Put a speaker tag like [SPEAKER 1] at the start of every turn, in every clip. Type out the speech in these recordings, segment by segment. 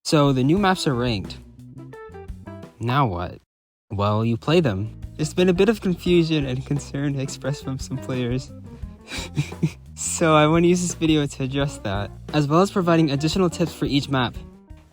[SPEAKER 1] So the new maps are ranked. Now what? Well, you play them. There's been a bit of confusion and concern expressed from some players. So I want to use this video to address that, as well as providing additional tips for each map.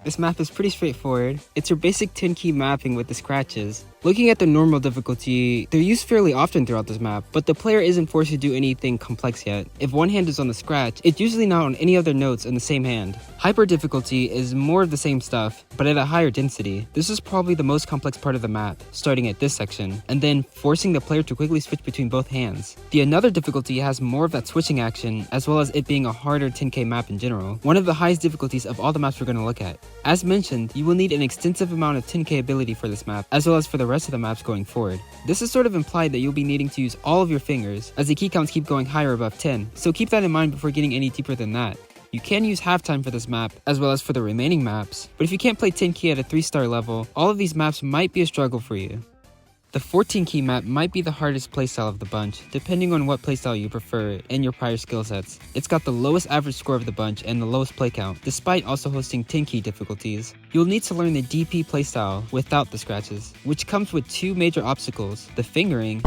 [SPEAKER 1] This map is pretty straightforward. It's your basic 10 key mapping with the scratches. Looking at the normal difficulty, they're used fairly often throughout this map, but the player isn't forced to do anything complex yet. If one hand is on the scratch, it's usually not on any other notes in the same hand. Hyper difficulty is more of the same stuff, but at a higher density. This is probably the most complex part of the map, starting at this section, and then forcing the player to quickly switch between both hands. The another difficulty has more of that switching action, as well as it being a harder 10k map in general, one of the highest difficulties of all the maps we're going to look at. As mentioned, you will need an extensive amount of 10k ability for this map, as well as for the rest of the maps going forward. This is sort of implied that you'll be needing to use all of your fingers, as the key counts keep going higher above 10, so keep that in mind before getting any deeper than that. You can use halftime for this map, as well as for the remaining maps, but if you can't play 10 key at a 3-star level, all of these maps might be a struggle for you. The 14 key map might be the hardest playstyle of the bunch, depending on what playstyle you prefer and your prior skill sets. It's got the lowest average score of the bunch and the lowest play count, despite also hosting 10 key difficulties. You'll need to learn the DP playstyle without the scratches, which comes with two major obstacles, the fingering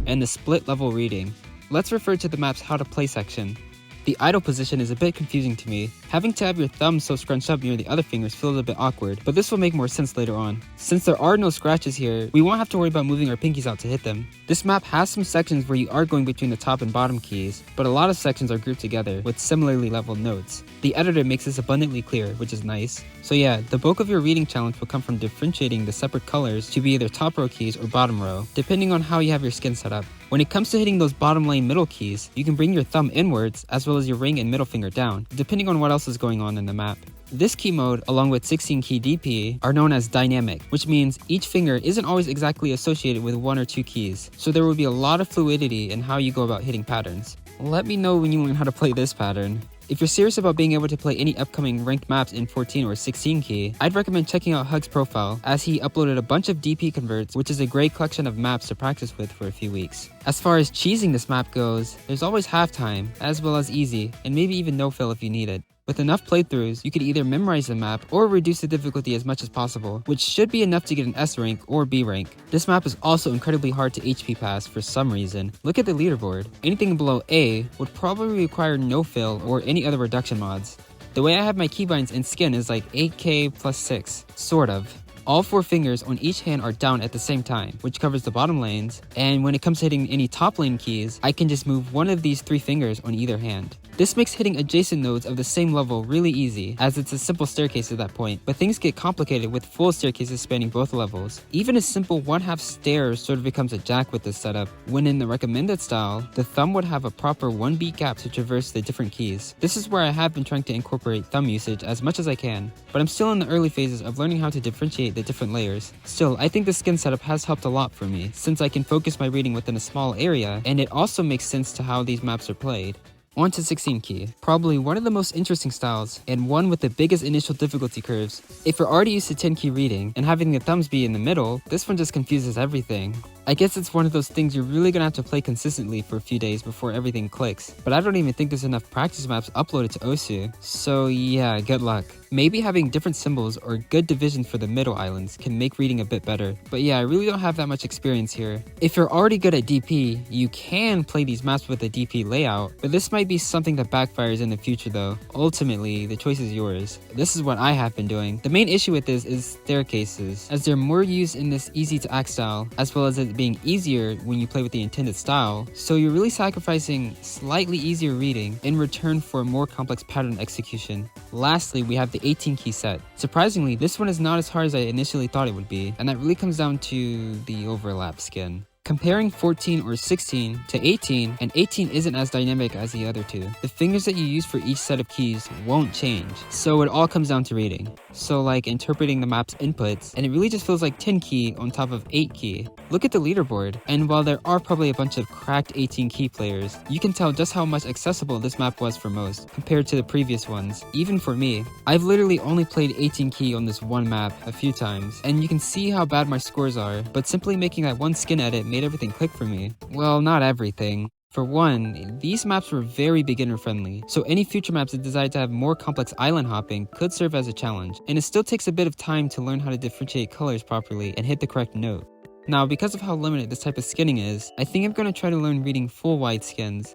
[SPEAKER 1] and the split level reading. Let's refer to the map's how to play section. The idle position is a bit confusing to me. Having to have your thumb so scrunched up near the other fingers feels a bit awkward, but this will make more sense later on. Since there are no scratches here, we won't have to worry about moving our pinkies out to hit them. This map has some sections where you are going between the top and bottom keys, but a lot of sections are grouped together with similarly leveled notes. The editor makes this abundantly clear, which is nice. So yeah, the bulk of your reading challenge will come from differentiating the separate colors to be either top row keys or bottom row, depending on how you have your skin set up. When it comes to hitting those bottom lane middle keys, you can bring your thumb inwards as well as your ring and middle finger down, depending on what else is going on in the map. This key mode, along with 16 key DP, are known as dynamic, which means each finger isn't always exactly associated with one or two keys, so there will be a lot of fluidity in how you go about hitting patterns. Let me know when you learn how to play this pattern. If you're serious about being able to play any upcoming ranked maps in 14 or 16 key, I'd recommend checking out Hug's profile, as he uploaded a bunch of DP converts, which is a great collection of maps to practice with for a few weeks. As far as cheesing this map goes, there's always halftime, as well as easy, and maybe even no fill if you need it. With enough playthroughs, you could either memorize the map or reduce the difficulty as much as possible, which should be enough to get an S rank or B rank. This map is also incredibly hard to HP pass for some reason. Look at the leaderboard. Anything below A would probably require no fill or any other reduction mods. The way I have my keybinds and skin is like 8k plus 6, sort of. All 4 fingers on each hand are down at the same time, which covers the bottom lanes, and when it comes to hitting any top lane keys, I can just move one of these 3 fingers on either hand. This makes hitting adjacent nodes of the same level really easy, as it's a simple staircase at that point, but things get complicated with full staircases spanning both levels. Even a simple 1/2 stairs sort of becomes a jack with this setup, when in the recommended style, the thumb would have a proper 1 beat gap to traverse the different keys. This is where I have been trying to incorporate thumb usage as much as I can, but I'm still in the early phases of learning how to differentiate the different layers. Still, I think the skin setup has helped a lot for me, since I can focus my reading within a small area, and it also makes sense to how these maps are played. On to 16 key, probably one of the most interesting styles, and one with the biggest initial difficulty curves. If you're already used to 10 key reading, and having the thumbs be in the middle, this one just confuses everything. I guess it's one of those things you're really gonna have to play consistently for a few days before everything clicks, but I don't even think there's enough practice maps uploaded to Osu, so yeah, good luck. Maybe having different symbols or good division for the middle islands can make reading a bit better, but yeah, I really don't have that much experience here. If you're already good at DP, you can play these maps with a DP layout, but this might be something that backfires in the future though. Ultimately, the choice is yours. This is what I have been doing. The main issue with this is staircases, as they're more used in this easy to act style, as well as it being easier when you play with the intended style, so you're really sacrificing slightly easier reading in return for a more complex pattern execution. Lastly, we have the 18 key set. Surprisingly, this one is not as hard as I initially thought it would be, and that really comes down to the overlap skin. Comparing 14 or 16 to 18, and 18 isn't as dynamic as the other two. The fingers that you use for each set of keys won't change, so it all comes down to reading. So like interpreting the map's inputs, and it really just feels like 10 key on top of 8 key. Look at the leaderboard, and while there are probably a bunch of cracked 18 key players, you can tell just how much accessible this map was for most, compared to the previous ones. Even for me, I've literally only played 18 key on this one map a few times, and you can see how bad my scores are, but simply making that one skin edit made everything click for me. Well, not everything. For one, these maps were very beginner friendly, so any future maps that decide to have more complex island hopping could serve as a challenge, and it still takes a bit of time to learn how to differentiate colors properly and hit the correct note. Now, because of how limited this type of skinning is, I think I'm going to try to learn reading full wide skins.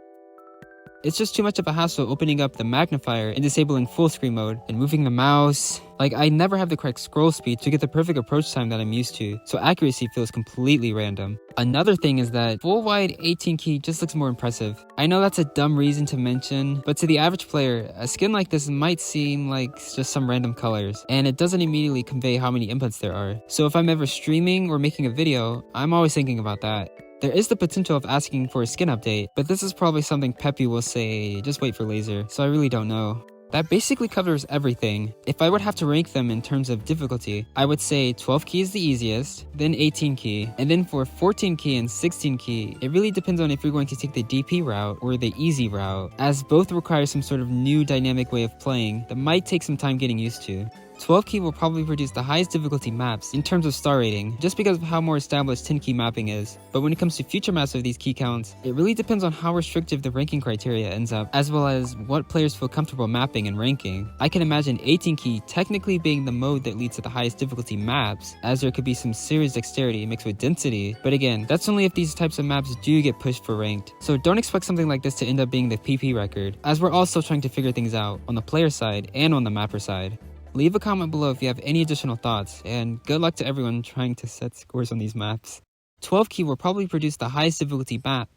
[SPEAKER 1] It's just too much of a hassle opening up the magnifier and disabling full screen mode and moving the mouse. Like, I never have the correct scroll speed to get the perfect approach time that I'm used to, so accuracy feels completely random. Another thing is that full wide 18 key just looks more impressive. I know that's a dumb reason to mention, but to the average player, a skin like this might seem like just some random colors, and it doesn't immediately convey how many inputs there are. So if I'm ever streaming or making a video, I'm always thinking about that. There is the potential of asking for a skin update, but this is probably something Peppy will say, just wait for laser, so I really don't know. That basically covers everything. If I would have to rank them in terms of difficulty, I would say 12 key is the easiest, then 18 key, and then for 14 key and 16 key, it really depends on if you're going to take the DP route or the easy route, as both require some sort of new dynamic way of playing that might take some time getting used to. 12 key will probably produce the highest difficulty maps in terms of star rating, just because of how more established 10 key mapping is. But when it comes to future maps of these key counts, it really depends on how restrictive the ranking criteria ends up, as well as what players feel comfortable mapping and ranking. I can imagine 18 key technically being the mode that leads to the highest difficulty maps, as there could be some serious dexterity mixed with density, but again, that's only if these types of maps do get pushed for ranked. So don't expect something like this to end up being the PP record, as we're all still trying to figure things out on the player side and on the mapper side. Leave a comment below if you have any additional thoughts, and good luck to everyone trying to set scores on these maps. 12 key will probably produce the highest difficulty map.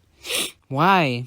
[SPEAKER 1] Why?